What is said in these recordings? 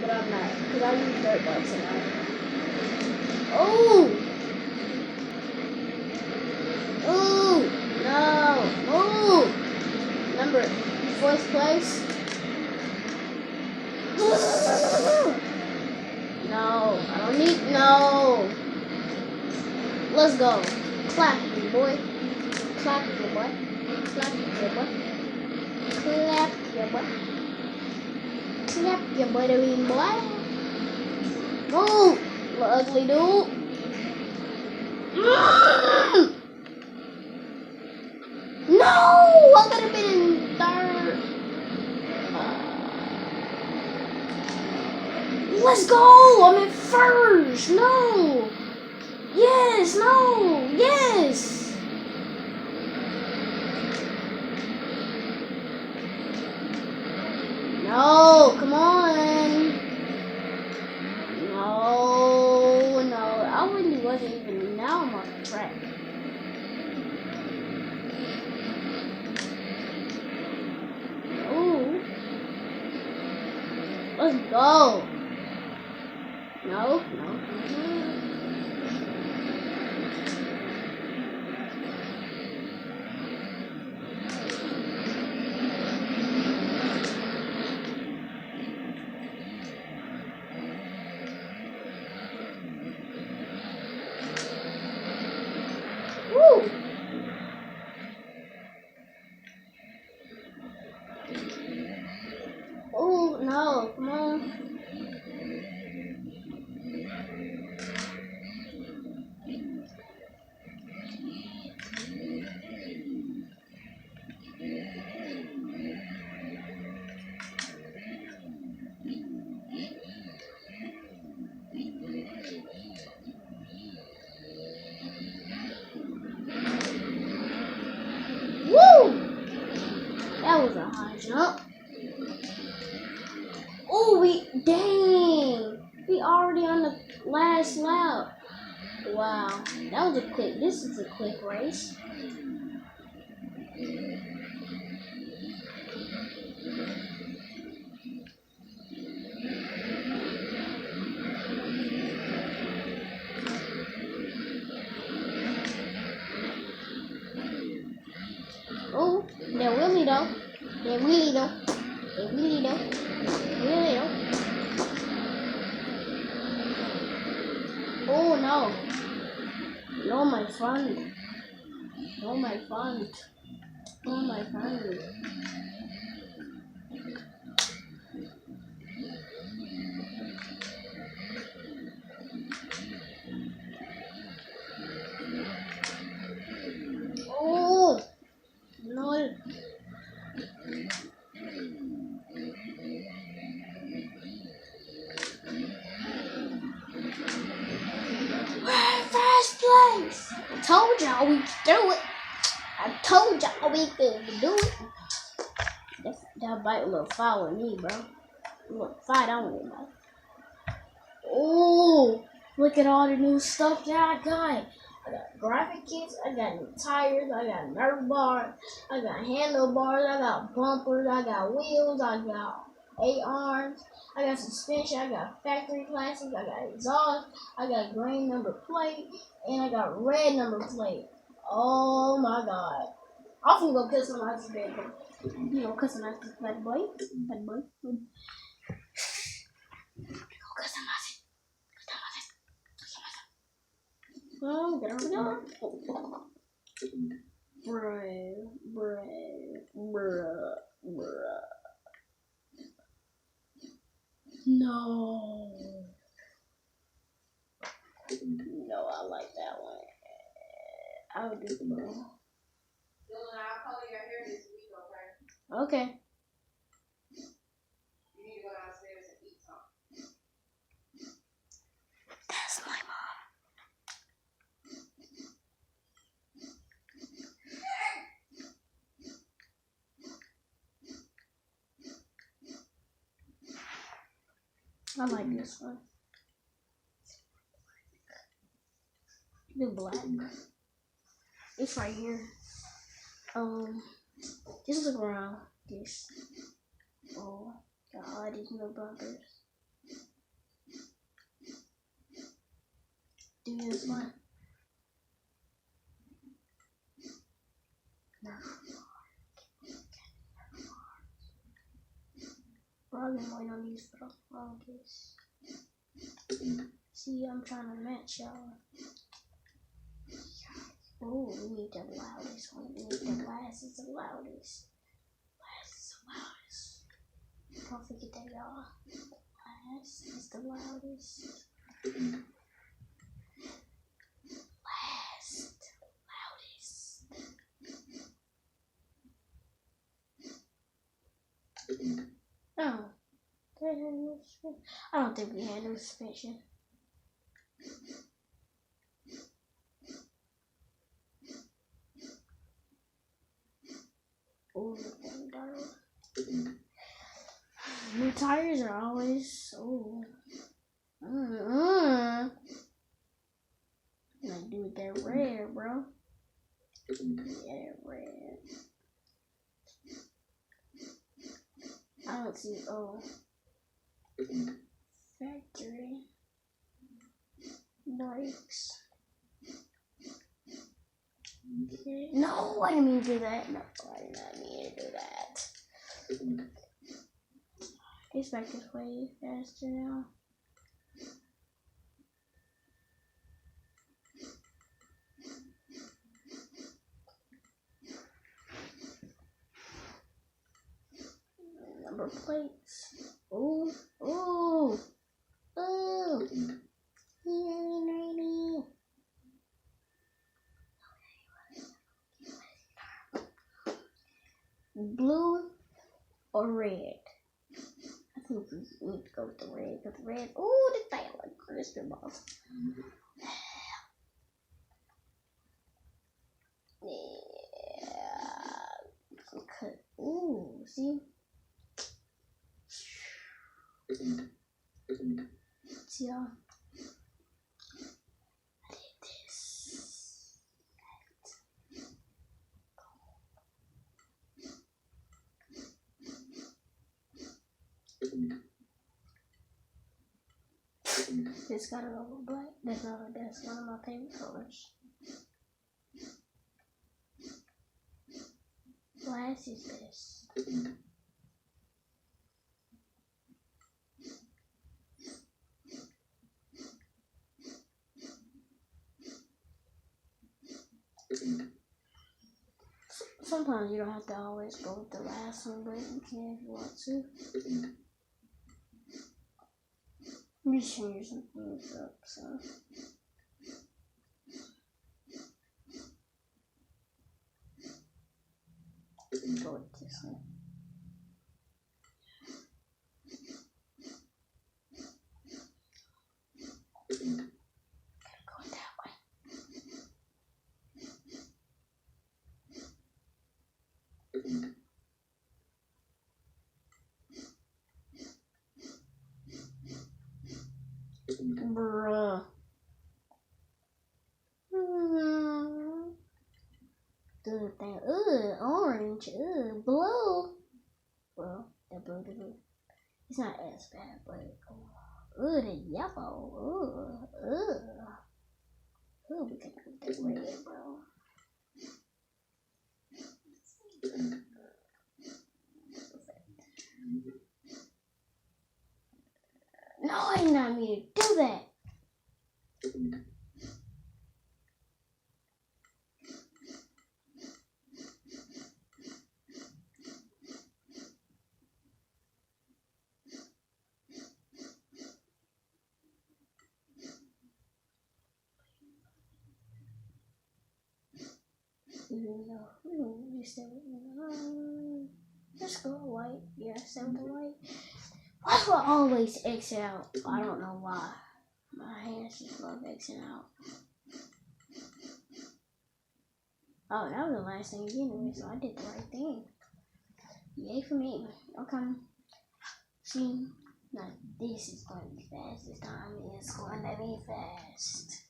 But I'm not, because I use dirt bikes a lot. Oh! Oh! No! Oh! Number 4th place. No, I don't need, no. Let's go. Clap your boy. Clap your boy. Clap your boy. Clap your boy. Clap your boy, the wing boy. Move, little ugly dude. No, I could have been in 3rd. Let's go. I'm in 1st. No. Yes. No. Yes. No. Come on. No. I really wasn't even. Now I'm on the track. Ooh. Let's go. No. Woo. Oh no, come on. Woo! That was a high jump. Oh, dang! We already on the last lap. Wow, that was a quick. This is a quick race. Oh, they're wheelie though. They're wheelie though. They're wheelie though. Wheelie though. Oh no. No, my friend. No, my friend. No, my friend. Oh no. First place. I told y'all we could do it. I told y'all we could do it. That bike look foul with me, bro. Look fight on it, man. Oh, look at all the new stuff that I got. I got graphic kits, I got new tires, I got nerf bars, I got handlebars, I got bumpers, I got wheels, I got 8 arms, I got suspension, I got factory classics, I got exhaust, I got green number plate, and I got red number plate. Oh my god. I'm finna go customize this vehicle. You know, customize this bad boy. Bad boy. Go customize it. Oh, get over there. Bruh. No, I like that one. I would do the bro. I'll color your hair this week, okay? Okay. You need to go downstairs and eat something. That's my mom. I like this one. The black. It's right here. Just look around this. Oh, got all these new bumpers. loudest. See, I'm trying to match y'all. Oh, we need the loudest one. We need the last is the loudest. Last is the loudest. Don't forget that, y'all. Last is the loudest. Last, loudest. Oh, I don't think we had no suspension. Oh, new tires are always Like do with that red, bro. Yeah, red. I don't see factory brakes. Okay. No, I didn't mean to do that. No, I did not mean to do that. This bike is way faster now. Number plates. Ooh, ooh, ooh. Blue or red? I think we need to go with the red, because red, ooh, the thing like crispy balls. Yeah. Okay. Ooh, see? See y'all? I did this. This got a little black. That's one of my favorite colors. Last is this. Sometimes you don't have to always go with the last one, but you can if you want to. I'm just changing some things up, so. Go with this one. Go that way. Bruh. Good thing. Orange. Blue. Well, that blue. It's not as bad, but the yellow. We can put that red, bro. No, I did not mean to do that. Let's go white. Yeah, send the white. Why do I always exit out? I don't know why. My hands just love exiting out. Oh, that was the last thing anyway, so I did the right thing. Yay for me. Okay. See, now this is going to be fast this time. It's going to be fast.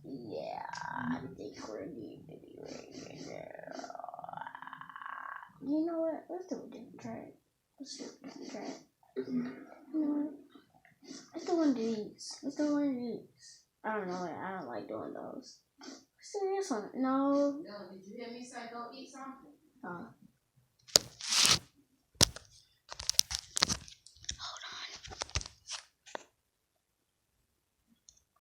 Yeah, I think we're need to be ready now. You know what? Let's do a different track. You know what? Let's do one of these. I don't know. I don't like doing those. Let's do this one. No. Did you hear me say go eat something?